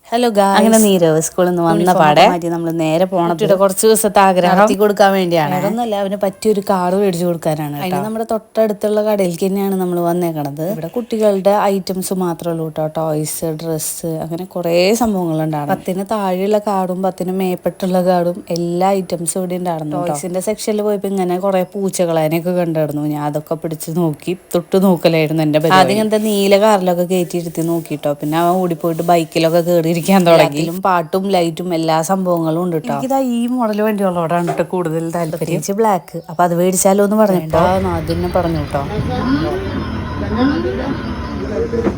Hello guys, അങ്ങനെ നീരവ് സ്കൂളിൽ നിന്ന് വന്ന പാടെ നമ്മൾ നേരെ പോണത് കുറച്ച് ദിവസത്തെ ആഗ്രഹം നടത്തി കൊടുക്കാൻ വേണ്ടിയാണ്. വേറൊന്നുമല്ല, അവന് പറ്റിയൊരു കാറ് മേടിച്ചു കൊടുക്കാനാണ്. അതിന് നമ്മുടെ തൊട്ടടുത്തുള്ള കടയിലേക്ക് തന്നെയാണ് നമ്മൾ വന്നേക്കണത്. ഇവിടെ കുട്ടികളുടെ ഐറ്റംസ് മാത്രമേ ഉള്ളൂ കേട്ടോ. ടോയ്സ്, ഡ്രസ്സ്, അങ്ങനെ കുറേ സംഭവങ്ങളുണ്ടായിരുന്നു. 10 താഴെയുള്ള കാർഡും 10 മേപ്പെട്ടുള്ള കാർഡും എല്ലാ ഐറ്റംസും ഇവിടെ ഉണ്ടായിരുന്നു. ടോയ്സിന്റെ സെക്ഷനിൽ പോയപ്പോൾ ഇങ്ങനെ കുറെ പൂച്ചകളതിനൊക്കെ കണ്ടിരുന്നു. ഞാൻ അതൊക്കെ പിടിച്ച് നോക്കി തൊട്ട് നോക്കലായിരുന്നു എന്റെ പരിപാടി. ആദ്യം ഇങ്ങനത്തെ നീല കാറിലൊക്കെ കയറ്റിയിരുത്തി നോക്കിട്ടോ, പിന്നെ അവൻ ഓടിപ്പോയിട്ട് ബൈക്കിലൊക്കെ കയറി ഇരിക്കാൻ തുടങ്ങി. പാട്ടും ലൈറ്റും എല്ലാ സംഭവങ്ങളും ഉണ്ട് കേട്ടോ. എനിക്കിതാ ഈ മോഡൽ വണ്ടികളോടാണ് കേട്ടോ കൂടുതൽ താല്പര്യം, ബ്ലാക്ക്. അപ്പൊ അത് മേടിച്ചാലോ എന്ന് പറഞ്ഞിട്ടോ അതിനെ പറഞ്ഞു കേട്ടോ.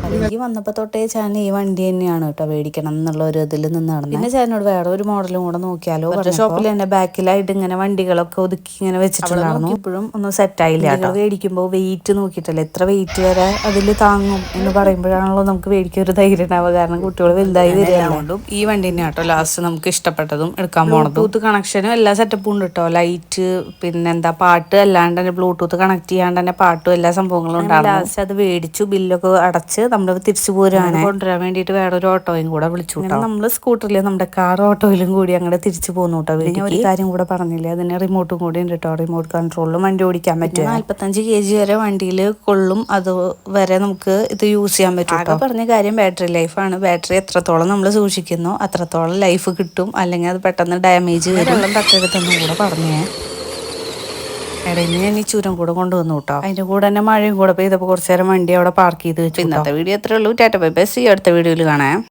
അല്ലെങ്കിൽ വന്നപ്പോ തൊട്ടേ ചാൻ ഈ വണ്ടി തന്നെയാണ് കേട്ടോ മേടിക്കണം എന്നുള്ള ഒരു ഇതിൽ നിന്നാണ്. പിന്നെ ചാനോട് വേറെ ഒരു മോഡലും കൂടെ നോക്കിയാലോ. ഷോപ്പിൽ തന്നെ ബാക്കിലായിട്ട് ഇങ്ങനെ വണ്ടികളൊക്കെ ഒതുക്കി ഇങ്ങനെ വെച്ചിട്ടുണ്ടായിരുന്നു. ഇപ്പോഴും ഒന്നും സെറ്റ് ആയില്ല. മേടിക്കുമ്പോൾ വെയിറ്റ് നോക്കിയിട്ടല്ലേ എത്ര വെയിറ്റ് വരെ അതിൽ താങ്ങും എന്ന് പറയുമ്പോഴാണല്ലോ നമുക്ക് മേടിക്കാൻ ഒരു ധൈര്യം ഉണ്ടാവുക. കാരണം കുട്ടികൾ വലുതായി വരികയാണോണ്ടും ഈ വണ്ടി തന്നെയാണ് കേട്ടോ ലാസ്റ്റ് നമുക്ക് ഇഷ്ടപ്പെട്ടതും എടുക്കാൻ പോണത്. ബ്ലൂടൂത്ത് കണക്ഷനും എല്ലാ സെറ്റപ്പും ഉണ്ട് കേട്ടോ. ലൈറ്റ്, പിന്നെന്താ പാട്ട്, അല്ലാണ്ട് തന്നെ ബ്ലൂടൂത്ത് കണക്ട് ചെയ്യാണ്ട് തന്നെ പാട്ടും എല്ലാ സംഭവങ്ങളും ഉണ്ടായിരുന്നു. ലാസ്റ്റ് അത് മേടിച്ചു, ബില്ലൊക്കെ അടച്ച് നമ്മൾ തിരിച്ചു പോരാണ്. കൊണ്ടുവരാൻ വേണ്ടിയിട്ട് വേറെ ഒരു ഓട്ടോയും കൂടെ വിളിച്ചു. നമ്മൾ സ്കൂട്ടറിൽ നമ്മുടെ കാർ ഓട്ടോയിലും കൂടി അങ്ങനെ തിരിച്ചു പോന്നു കേട്ടോ. പിന്നെ ഒരു കാര്യം കൂടെ പറഞ്ഞില്ലേ, അതിന് റിമോട്ടും കൂടി ഉണ്ട് കേട്ടോ. റിമോട്ട് കൺട്രോളിലും വണ്ടി ഓടിക്കാൻ പറ്റും. 45 kg വരെ വണ്ടിയിൽ കൊള്ളും. അത് വരെ നമുക്ക് ഇത് യൂസ് ചെയ്യാൻ പറ്റും കേട്ടോ. പറഞ്ഞ കാര്യം ബാറ്ററി ലൈഫാണ്. ബാറ്ററി എത്രത്തോളം നമ്മൾ സൂക്ഷിക്കുന്നോ അത്രത്തോളം ലൈഫ് കിട്ടും. അല്ലെങ്കിൽ അത് പെട്ടെന്ന് ഡാമേജ് വരും. വെള്ളം തട്ടെടുത്തൊന്നും കൂടെ പറഞ്ഞേ. ഇടയിൽ ഞാൻ ഈ ചുരം കൂടെ കൊണ്ടുവന്നു കേട്ടോ. അതിന്റെ കൂടെ തന്നെ മഴയും കൂടെ പെയ്തപ്പോൾ കുറച്ചു നേരം വണ്ടി അവിടെ പാർക്ക് ചെയ്ത് വെച്ചു. ഇന്നത്തെ വീഡിയോ എത്രയുള്ളൂ. Tata bye bye. See you അടുത്ത വീഡിയോയിൽ കാണാം.